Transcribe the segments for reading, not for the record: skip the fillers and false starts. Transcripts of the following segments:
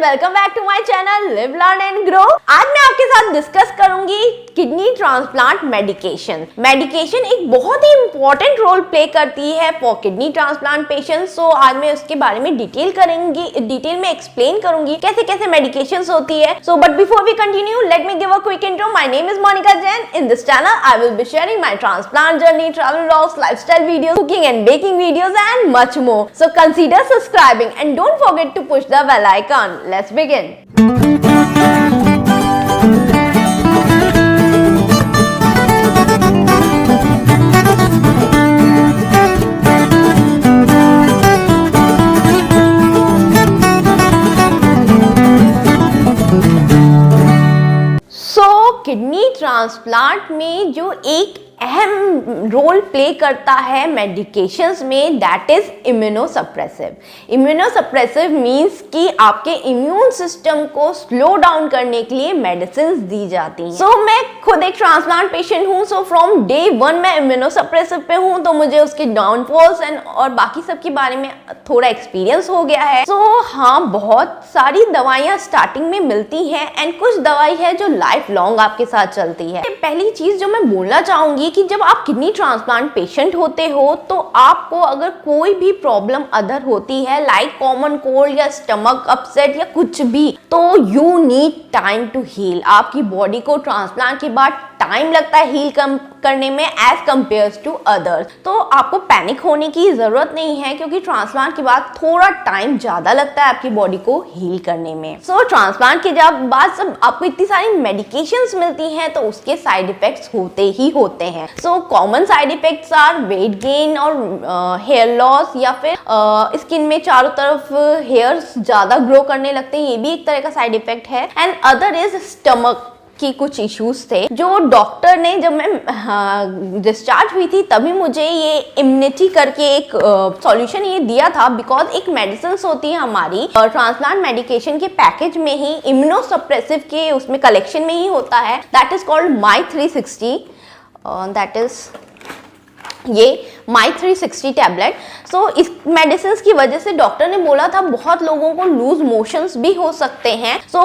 Welcome back to my channel live learn and grow. आज मैं आपके साथ डिस्कस करूंगी किडनी ट्रांसप्लांट मेडिकेशन। मेडिकेशन एक बहुत ही इंपॉर्टेंट रोल प्ले करती है फॉर किडनी ट्रांसप्लांट पेशेंट्स। सो आज मैं उसके बारे में डिटेल में एक्सप्लेन करूंगी कैसे कैसे मेडिकेशंस होती है। So but before we continue, let me give a quick intro. My name is Monika Jain. In this channel I will be sharing my transplant journey, travel vlogs, lifestyle videos, cooking and baking videos and much more. So consider subscribing and don't forget to push the bell icon. Let's begin. Kidney transplant में जो एक अहम role play करता है medications में, that is immunosuppressive. Immunosuppressive means कि आपके immune system को स्लो डाउन करने के लिए मेडिसिन दी जाती हैं। सो मैं खुद एक ट्रांसप्लांट पेशेंट हूँ। सो फ्रॉम डे 1 मैं इम्यूनोसप्रेसिव पे हूँ, तो मुझे उसके डाउनफॉल्स और बाकी सब के बारे में थोड़ा एक्सपीरियंस हो गया है। सो हाँ, बहुत सारी दवाइयाँ स्टार्टिंग में मिलती हैं एंड कुछ दवाई है जो लाइफ लॉन्ग आपके साथ चलती है। पहली चीज जो मैं बोलना चाहूंगी कि जब आप किडनी ट्रांसप्लांट पेशेंट होते हो तो आपको अगर कोई भी प्रॉब्लम अदर होती है, लाइक कॉमन कोल्ड या स्टमक अपसेट या कुछ भी, तो you need time to heal. आपकी बॉडी को ट्रांसप्लांट के बाद टाइम लगता है हील करने में एज कंपेयर्स टू अदर्स। तो आपको पैनिक होने की जरूरत नहीं है, क्योंकि ट्रांसप्लांट के बाद थोड़ा टाइम ज्यादा लगता है आपकी बॉडी को हील करने में। सो ट्रांसप्लांट के बाद जब आपको इतनी सारी मेडिकेशंस मिलती हैं तो उसके साइड इफेक्ट्स होते ही होते हैं। So common side effects are weight gain और हेयर लॉस, या फिर स्किन में चारों तरफ हेयर्स ज्यादा ग्रो करने लगते हैं, ये भी एक तरह का साइड इफेक्ट है। एंड अदर इज स्टमक की कुछ इश्यूज थे जो डॉक्टर ने, जब मैं डिस्चार्ज हुई थी तभी मुझे ये इम्यूनिटी करके एक सॉल्यूशन ये दिया था। बिकॉज एक मेडिसिन होती है हमारी ट्रांसप्लांट मेडिकेशन के पैकेज में ही, इम्यूनोसप्रेसिव के उसमें कलेक्शन में ही होता है, that is called my 360। That is ये माई 360 टैबलेट। सो इस मेडिसिन की वजह से डॉक्टर ने बोला था बहुत लोगों को लूज मोशंस भी हो सकते हैं। सो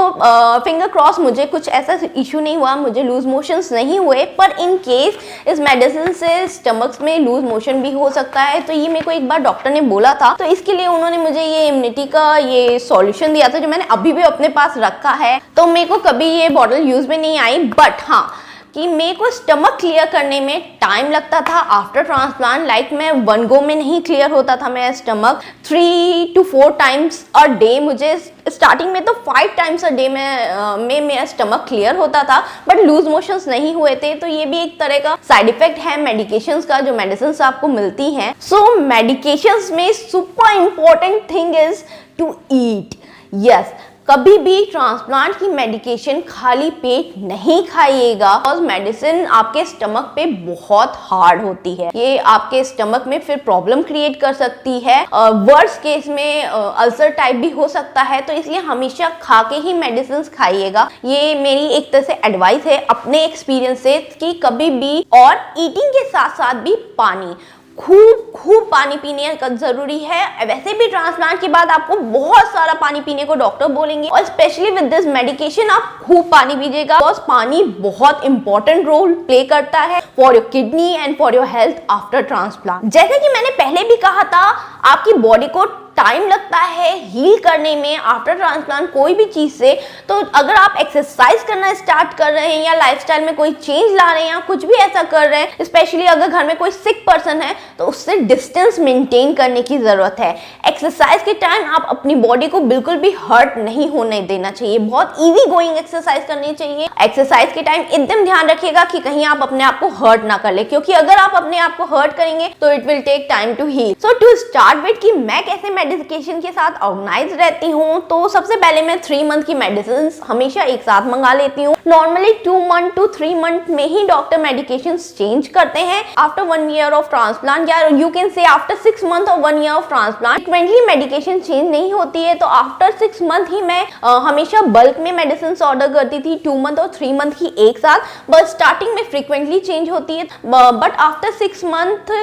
फिंगर क्रॉस मुझे कुछ ऐसा इशू नहीं हुआ, मुझे लूज मोशंस नहीं हुए, पर इन केस इस मेडिसिन से स्टमक्स में लूज मोशन भी हो सकता है। तो ये मेरे को एक बार डॉक्टर ने बोला था, तो इसके लिए उन्होंने मुझे ये इम्यूनिटी का ये सॉल्यूशन दिया था, जो मैंने अभी भी अपने पास रखा है। तो मेरे को कभी ये बॉटल यूज में नहीं आई, बट हाँ कि मेरे को स्टमक क्लियर करने में टाइम लगता था आफ्टर ट्रांसप्लांट। लाइक मैं 1 गो में नहीं क्लियर होता था मेरा stomach, 3 to 4 times a day. मुझे स्टार्टिंग में तो 5 टाइम्स अ डे में मेरा स्टमक क्लियर होता था, बट लूज मोशंस नहीं हुए थे। तो ये भी एक तरह का साइड इफेक्ट है मेडिकेशंस का, जो मेडिसिन आपको मिलती हैं। सो मेडिकेशंस में super important thing is to eat. Yes, कभी भी ट्रांसप्लांट की मेडिकेशन खाली पेट नहीं खाइएगा, और मेडिसिन आपके स्टमक पे बहुत हार्ड होती है। ये आपके स्टमक में फिर प्रॉब्लम क्रिएट कर सकती है, वर्स्ट केस में अल्सर टाइप भी हो सकता है। तो इसलिए हमेशा खा के ही मेडिसिन खाइएगा। ये मेरी एक तरह से एडवाइस है अपने एक्सपीरियंस से, कि कभी भी, और ईटिंग के साथ साथ भी पानी, खूब पानी पीने का जरूरी है। वैसे भी ट्रांसप्लांट के बाद आपको बहुत सारा पानी पीने को डॉक्टर बोलेंगे, और स्पेशली विद दिस मेडिकेशन आप खूब पानी पीजिएगा, बिकॉज पानी बहुत इंपॉर्टेंट रोल प्ले करता है for your kidney and for your health after transplant. जैसे कि मैंने पहले भी कहा था, आपकी बॉडी को टाइम लगता है हील करने में आफ्टर ट्रांसप्लांट कोई भी चीज से। तो अगर आप एक्सरसाइज करना स्टार्ट कर रहे हैं, या लाइफस्टाइल में कोई चेंज ला रहे हैं, या कुछ भी ऐसा कर रहे हैं, स्पेशली अगर घर में कोई सिक पर्सन है, तो उससे डिस्टेंस मेंटेन करने की जरूरत है। एक्सरसाइज के टाइम आप अपनी बॉडी को बिल्कुल भी हर्ट नहीं होने देना चाहिए, बहुत इजी गोइंग एक्सरसाइज करनी चाहिए। एक्सरसाइज के टाइम एकदम ध्यान रखिएगा कि कहीं आप अपने आप को हर्ट ना कर ले, क्योंकि अगर आप अपने आप को हर्ट करेंगे तो it will take time to heal. So to start with कि मैं कैसे मेडिकेशन के साथ ऑर्गेनाइज रहती हूँ, तो सबसे पहले मैं 3 मंथ की मेडिसिन हमेशा एक साथ मंगा लेती हूँ। नॉर्मली 2 मंथ to 3 मंथ में ही डॉक्टर मेडिकेशन चेंज करते हैं। आफ्टर 1 ईयर ऑफ ट्रांसप्लांट, या you can say after 6 month और 1 year of transplant, frequently medication change नहीं होती है। तो आफ्टर 6 मंथ ही मैं हमेशा बल्क में मेडिसिन ऑर्डर करती थी, 2 मंथ और 3 मंथ की एक साथ। बट स्टार्टिंग में फ्रीक्वेंटली चेंज होती है, बट आफ्टर 6 मंथ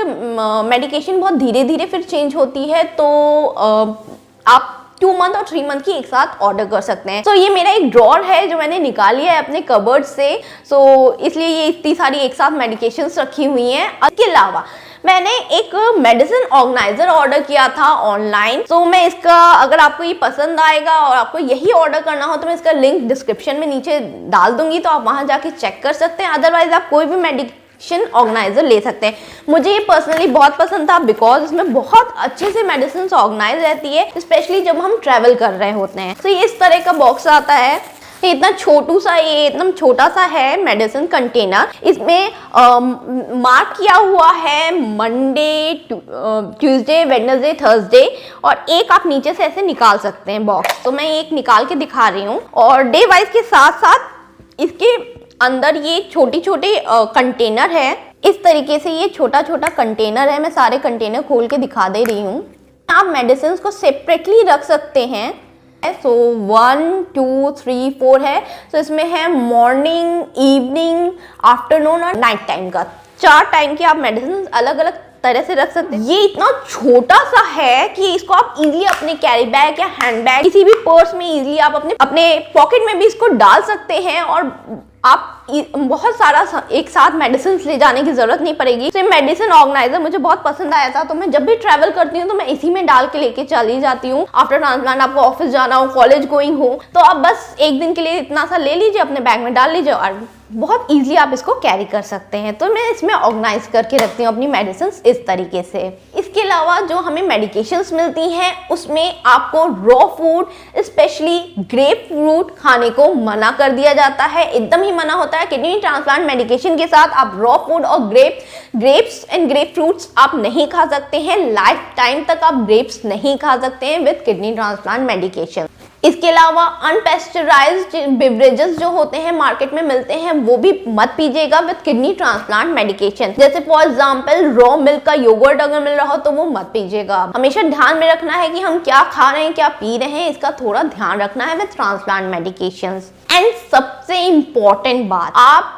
मेडिकेशन बहुत धीरे धीरे फिर चेंज होती है। तो आप 2 मंथ और 3 मंथ की एक साथ ऑर्डर कर सकते हैं। ये मेरा एक ड्रॉर है जो मैंने निकाल लिया है अपने कबर्ड से। इसलिए ये इतनी सारी एक साथ मेडिकेशंस रखी हुई हैं। इसके अलावा मैंने एक मेडिसिन ऑर्गेनाइजर ऑर्डर किया था ऑनलाइन। मैं इसका, अगर आपको ये पसंद आएगा और आपको यही ऑर्डर करना हो तो मैं इसका लिंक डिस्क्रिप्शन में नीचे डाल दूंगी, तो आप वहां जाके चेक कर सकते हैं। अदरवाइज आप कोई भी मेडिसिन ऑर्गेनाइजर ले सकते हैं। मुझे ये पर्सनली बहुत पसंद था बिकॉज इसमें बहुत अच्छे से मेडिसिन ऑर्गेनाइज रहती है, स्पेशली जब हम ट्रेवल कर रहे होते हैं। ये इस तरह का बॉक्स आता है। ये इतना एकदम छोटा सा है मेडिसिन कंटेनर। इसमें मार्क किया हुआ है मंडे, ट्यूसडे, वेडनेसडे, थर्सडे, और एक आप नीचे से ऐसे निकाल सकते हैं बॉक्स। मैं एक निकाल के दिखा रही हूँ। और डे वाइज के साथ साथ इसके अंदर ये छोटे छोटे कंटेनर है। इस तरीके से ये छोटा छोटा कंटेनर है। मैं सारे कंटेनर खोल के दिखा दे रही हूँ। आप मेडिसिन को सेपरेटली रख सकते हैं। 1 2 3 4 है। इसमें है मॉर्निंग, इवनिंग, आफ्टरनून और नाइट टाइम का 4 टाइम की आप मेडिसिन अलग अलग तरह से रख सकते हैं। ये इतना छोटा सा है कि इसको आप इजीली अपने कैरी बैग या हैंड बैग, किसी भी पर्स में इजीली आप अपने पॉकेट में भी इसको डाल सकते हैं और आप बहुत सारा एक साथ मेडिसिन ले जाने की जरूरत नहीं पड़ेगी। तो मेडिसिन ऑर्गेनाइजर मुझे बहुत पसंद आया था। तो मैं जब भी ट्रैवल करती हूँ तो मैं इसी में डाल के लेके चली जाती हूँ। आफ्टर ट्रांसप्लांट आपको ऑफिस जाना हो, कॉलेज गोइंग हो, तो आप बस एक दिन के लिए इतना सा ले लीजिए, अपने बैग में डाल लीजिए और बहुत इजीली आप इसको कैरी कर सकते हैं। तो मैं इसमें ऑर्गेनाइज करके रखती हूँ अपनी मेडिसिन इस तरीके से। इसके अलावा जो हमें मेडिकेशंस मिलती हैं उसमें आपको raw food, specially grep fruit खाने को मना कर दिया जाता है। एकदम ही मना होता है। किडनी ट्रांसप्लांट मेडिकेशन के साथ आप रॉ फूड और ग्रेप्स एंड ग्रेप फ्रूट्स आप नहीं खा सकते हैं। लाइफ टाइम तक आप ग्रेप्स नहीं खा सकते हैं विद किडनी ट्रांसप्लांट मेडिकेशन। इसके अलावा अनपेस्चराइज्ड बेवरेजेस जो होते हैं मार्केट में मिलते हैं वो भी मत पीजिएगा विद किडनी ट्रांसप्लांट मेडिकेशन। जैसे फॉर एग्जांपल रॉ मिल्क का योगर्ट अगर मिल रहा हो तो वो मत पीजिएगा। हमेशा ध्यान में रखना है कि हम क्या खा रहे हैं, क्या पी रहे हैं, इसका थोड़ा ध्यान रखना है विद ट्रांसप्लांट मेडिकेशंस। एंड सबसे इंपॉर्टेंट बात, आप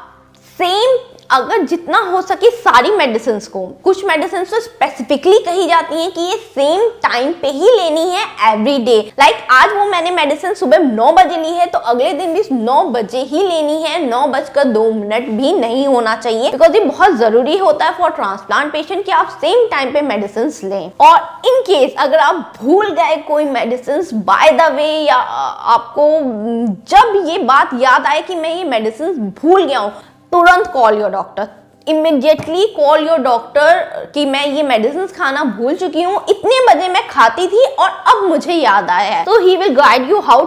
सेम अगर जितना हो सके सारी मेडिसिन को, कुछ मेडिसिन तो स्पेसिफिकली कही जाती हैं कि ये सेम टाइम पे ही लेनी है एवरी डे। लाइक आज वो मैंने मेडिसिन सुबह 9 बजे ली है तो अगले दिन भी 9 बजे ही लेनी है। 9:02 भी नहीं होना चाहिए, बिकॉज ये बहुत जरूरी होता है फॉर ट्रांसप्लांट पेशेंट कि आप सेम टाइम पे मेडिसिन लें। और इन केस अगर आप भूल गए कोई मेडिसिन बाय द वे, या आपको जब ये बात याद आए कि मैं ये मेडिसिन भूल गया हूँ, तुरंत call your doctor. Immediately call your doctor कि मैं ये मेडिसिन खाना भूल चुकी हूँ, इतने बजे मैं खाती थी और अब मुझे याद आया है। तो he will guide you how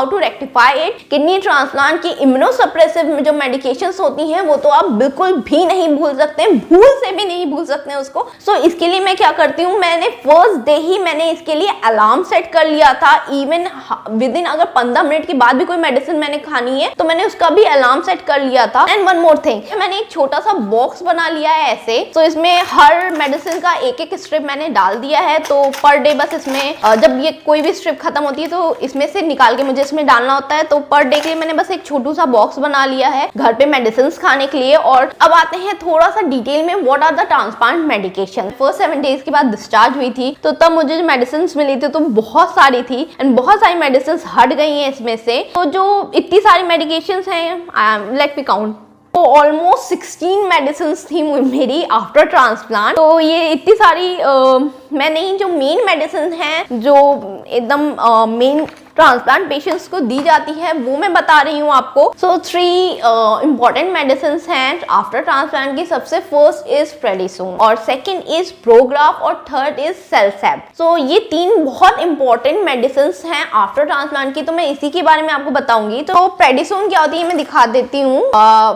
to rectify it. Kidney transplant की इम्यूनोसप्रेसिव जो मेडिकेशंस होती हैं वो तो आप बिल्कुल भी नहीं भूल सकते, भूल से भी नहीं भूल सकते उसको। इसके लिए मैं क्या करती हूँ, मैंने फर्स्ट डे ही मैंने इसके लिए अलार्म सेट कर लिया था। इवन विद इन अगर 15 मिनट के बाद भी कोई मेडिसिन मैंने खानी है तो मैंने उसका भी अलार्म सेट कर लिया था। एंड वन मोर थिंग, मैंने एक छोटा सा बॉक्स बना लिया है ऐसे। इसमें हर मेडिसिन का एक एक स्ट्रिप मैंने डाल दिया है। तो पर डे बस इसमें जब ये कोई भी स्ट्रिप खत्म होती है तो इसमें से निकाल के मुझे इसमें डालना होता है। तो पर डे के लिए मैंने बस एक छोटू सा बॉक्स बना लिया है घर पे मेडिसिन खाने के लिए। और अब आते हैं थोड़ा सा डिटेल में, what are the transplant medication. First 7 days के बाद डिस्चार्ज हुई थी तो तब मुझे जो मेडिसिन मिली थी तो बहुत सारी थी एंड बहुत सारी मेडिसिन हट गई हैं इसमें से। तो जो इतनी सारी मेडिकेशन हैं, लेट मी काउंट, तो ऑलमोस्ट 16 मेडिसिन थी मेरी आफ्टर ट्रांसप्लांट। तो ये इतनी सारी मैंने जो मेन मेडिसिन हैं जो एकदम मेन ट्रांसप्लांट पेशेंट्स को दी जाती है वो मैं बता रही हूँ आपको। 3 इंपॉर्टेंट मेडिसिन हैं आफ्टर ट्रांसप्लांट की। सबसे फर्स्ट इज प्रेडिसोन, और सेकंड इज प्रोग्राफ, और थर्ड इज सेल्सेप। ये 3 बहुत इंपॉर्टेंट मेडिसिन हैं आफ्टर ट्रांसप्लांट की। तो मैं इसी के बारे में आपको बताऊंगी। तो प्रेडिसोन क्या होती है मैं दिखा देती हूँ।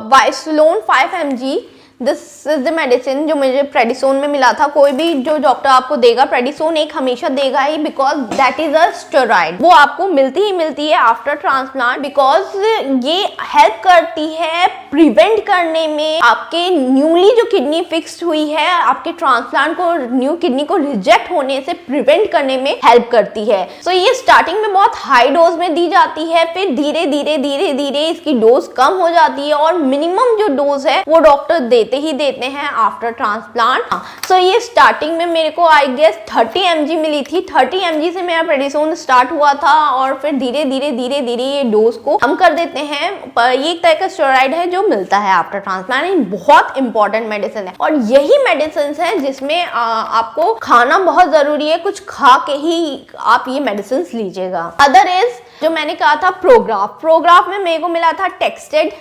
वाइसलोन 5 mg, this is the medicine जो मुझे प्रेडिसोन में मिला था। कोई भी जो डॉक्टर आपको देगा प्रेडिसोन एक हमेशा देगा ही, because that is a steroid. वो आपको मिलती ही मिलती है आफ्टर ट्रांसप्लांट, बिकॉज ये हेल्प करती है प्रिवेंट करने में आपके न्यूली जो किडनी फिक्स्ड हुई है, आपके ट्रांसप्लांट को, न्यू किडनी को रिजेक्ट होने से प्रिवेंट करने में हेल्प करती है। ये स्टार्टिंग में बहुत हाई डोज में दी जाती है, फिर धीरे धीरे धीरे धीरे इसकी डोज कम हो जाती है और मिनिमम जो डोज है वो डॉक्टर देते देते ही देते हैं आफ्टर ट्रांसप्लांट। सो ये स्टार्टिंग में मेरे को आई गेस 30 mg मिली थी। 30 mg से मेरा प्रेडिसोन स्टार्ट हुआ था और फिर धीरे धीरे ये डोज को कम कर देते हैं। पर ये एक तरह का स्टेरॉइड है जो मिलता है आफ्टर ट्रांसप्लांट, बहुत इंपॉर्टेंट मेडिसिन है और यही मेडिसिन है जिसमें आपको खाना बहुत जरूरी है, कुछ खा के ही आप ये मेडिसिन लीजिएगा। अदर इज जो मैंने कहा था प्रोग्राफ में मेरे को मिला था टेक्स्टेड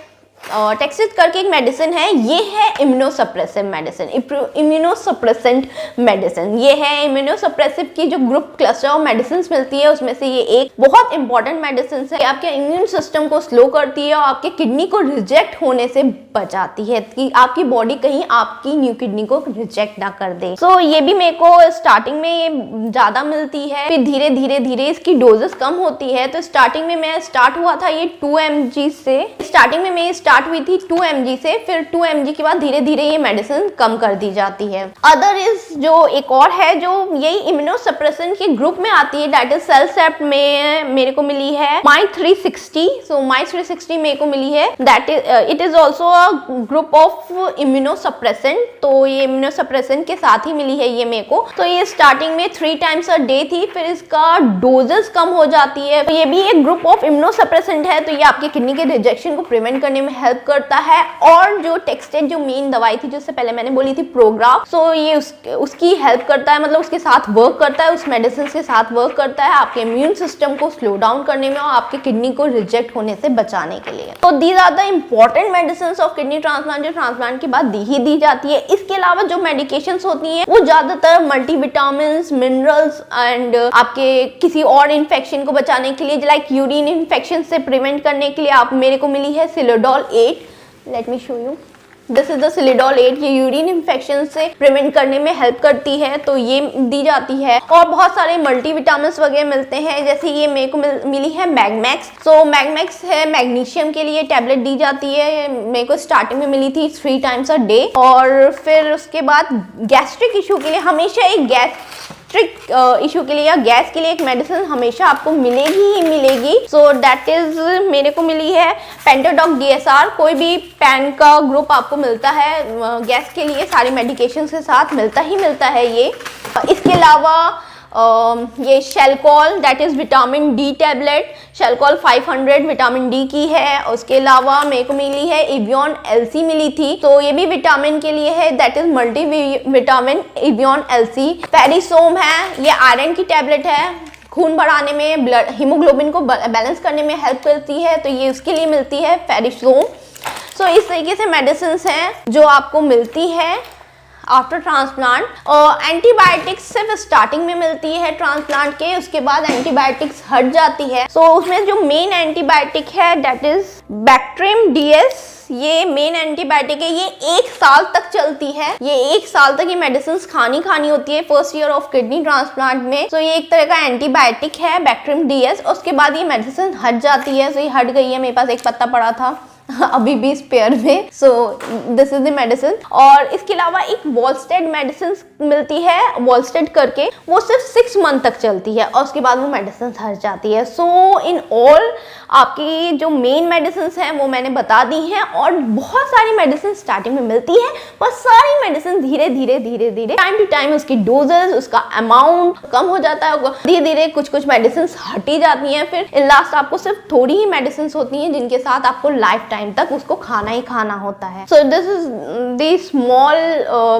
करके एक मेडिसिन है, ये है इम्यूनोसप्रेसिव मेडिसिन, इम्यूनोसप्रेसेंट मेडिसिन। ये है इम्यूनोसप्रेसिव की जो ग्रुप क्लस्टर ऑफ मेडिसिन मिलती है उसमें से ये एक बहुत इंपॉर्टेंट मेडिसिन है। आपके इम्यून सिस्टम को स्लो करती है और आपके किडनी को रिजेक्ट होने से बचाती है कि आपकी बॉडी कहीं आपकी न्यू किडनी को रिजेक्ट ना कर दे। सो ये भी मेरे को स्टार्टिंग में ये ज्यादा मिलती है, फिर धीरे धीरे इसकी डोजेस कम होती है। तो स्टार्टिंग में मैं स्टार्ट हुआ था ये 2 mg से, स्टार्टिंग में मैं स्टार्ट हुई थी 2 mg से, फिर 2 mg के बाद धीरे धीरे ये मेडिसिन कम कर दी जाती है। अदर इज जो एक और है जो यही इम्यूनोसप्रेसेंट के ग्रुप में आती है, दैट इज सेलसेप्ट में मेरे को मिली है My360। सो My360 मेरे को मिली है, that is it is also a group of immunosuppressant. तो ये इम्यूनोसप्रेसेंट के साथ ही मिली है ये मेरे को। तो ये स्टार्टिंग में 3 times a day थी, फिर इसका डोजेस कम हो जाती है। तो ये भी एक ग्रुप ऑफ इम्यूनोसप्रेसेंट है, तो ये आपके किडनी के रिजेक्शन को प्रिवेंट करने में हेल्प करता है। और जो टेक्स्टेड जो मेन दवाई थी जिससे पहले मैंने बोली थी प्रोग्राफ, सो ये उसकी हेल्प करता है, मतलब उसके साथ वर्क करता है, उस मेडिसिन के साथ वर्क करता है आपके इम्यून सिस्टम को स्लो डाउन करने में और आपके किडनी को रिजेक्ट होने से बचाने के लिए। तो these are the important medicine of kidney transplant जो ट्रांसप्लांट के बाद दी जाती है। इसके अलावा जो मेडिकेशंस होती हैं वो ज्यादातर मल्टीविटामिन, मिनरल्स एंड आपके किसी और इन्फेक्शन को बचाने के लिए, लाइक यूरिन इन्फेक्शन से प्रिवेंट करने के लिए आप मेरे को मिली है Silodal 8। Let me show you, this is the Silodal 8। ये यूरिन इन्फेक्शन से प्रिवेंट करने में हेल्प करती है, तो ये दी जाती है। और बहुत सारे मल्टीविटामिन वगैरह मिलते हैं, जैसे ये मेरे को मिली है मैग्मैक्स। सो मैग्मैक्स है मैग्नीशियम के लिए टैबलेट दी जाती है, मेरे को स्टार्टिंग में मिली थी 3 times a day। और फिर उसके बाद गैस्ट्रिक इशू के लिए हमेशा एक गैस्ट्रिक इशू के लिए या गैस के लिए एक मेडिसिन हमेशा आपको मिलेगी ही मिलेगी। सो दैट इज मेरे को मिली है पेंटाडॉक DSR। कोई भी पैन का ग्रुप आपको मिलता है गैस के लिए, सारी मेडिकेशन के साथ मिलता है ये। इसके अलावा ये Shelcal, that is vitamin D tablet, Shelcal 500 vitamin D की है। उसके अलावा मेरे को मिली है एवियन LC मिली थी, तो ये भी विटामिन के लिए है, that is multi vitamin avian LC। फेरिसोम है, ये आयरन की टैबलेट है, खून बढ़ाने में, ब्लड हीमोग्लोबिन को बैलेंस करने में हेल्प करती है, तो ये उसके लिए मिलती है फेरिसोम। सो इस तरीके से मेडिसिन हैं जो आपको मिलती है आफ्टर ट्रांसप्लांट। एंटीबायोटिक्स सिर्फ स्टार्टिंग में मिलती है ट्रांसप्लांट के, उसके बाद एंटीबायोटिक्स हट जाती है। सो उसमें जो मेन एंटीबायोटिक है दैट इज बैक्ट्रीम DS। ये मेन एंटीबायोटिक है, ये 1 साल तक चलती है, ये 1 साल तक ये मेडिसिन खानी होती है first year of kidney transplant में। सो ये एक तरह का एंटीबायोटिक है बैक्ट्रीम DS। उसके बाद ये मेडिसिन हट जाती है, सो ये हट गई है, मेरे पास एक पत्ता पड़ा था अभी भी स्पेयर में। So this is the medicine. और इसके अलावा एक वॉलस्टेड मेडिसिन मिलती है, वॉलस्टेड करके, वो सिर्फ 6 मंथ तक चलती है और उसके बाद वो मेडिसिन हट जाती है। सो इन ऑल आपकी जो मेन मेडिसिन हैं वो मैंने बता दी हैं, और बहुत सारी मेडिसिन स्टार्टिंग में मिलती है, पर सारी मेडिसिन धीरे धीरे टाइम टू टाइम उसकी डोजेस, उसका अमाउंट कम हो जाता है, धीरे धीरे कुछ मेडिसिन हटी जाती हैं, फिर इन लास्ट आपको सिर्फ थोड़ी ही मेडिसिन होती हैं जिनके साथ आपको लाइफ टाइम तक उसको खाना ही खाना होता है। So this is the small,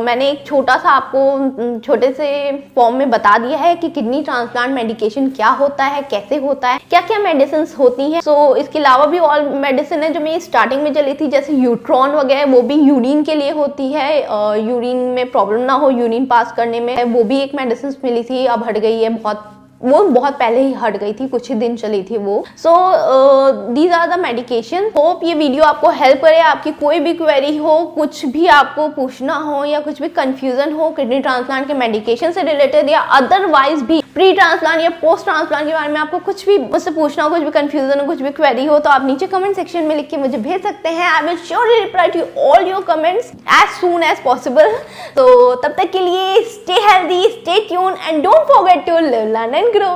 मैंने एक छोटा सा आपको छोटे से फॉर्म में बता दिया है कि किडनी ट्रांसप्लांट मेडिकेशन क्या होता है, कैसे होता है, क्या क्या मेडिसिन होती हैं। सो इसके अलावा भी और मेडिसिन है जो मेरी स्टार्टिंग में चली थी, जैसे यूट्रॉन वगैरह, वो भी यूरिन के लिए होती है, यूरिन में प्रॉब्लम ना हो यूरिन पास करने में, वो भी एक मेडिसिन मिली थी, अब हट गई है, वो बहुत पहले ही हट गई थी, कुछ ही दिन चली थी वो। So these are the medication. Hope ये वीडियो आपको हेल्प करे, आपकी कोई भी क्वेरी हो, कुछ भी आपको पूछना हो या कुछ भी कंफ्यूजन हो किडनी ट्रांसप्लांट के मेडिकेशन से रिलेटेड या अदरवाइज भी प्री ट्रांसप्लांट या पोस्ट ट्रांसप्लांट के बारे में आपको कुछ भी मुझसे पूछना हो, कुछ भी कंफ्यूजन हो, कुछ भी क्वेरी हो, तो आप नीचे कमेंट सेक्शन में लिख के मुझे भेज सकते हैं। I will surely reply to all your comments as soon as possible. तो तब तक के लिए stay healthy, stay tuned and don't forget to live, learn and grow.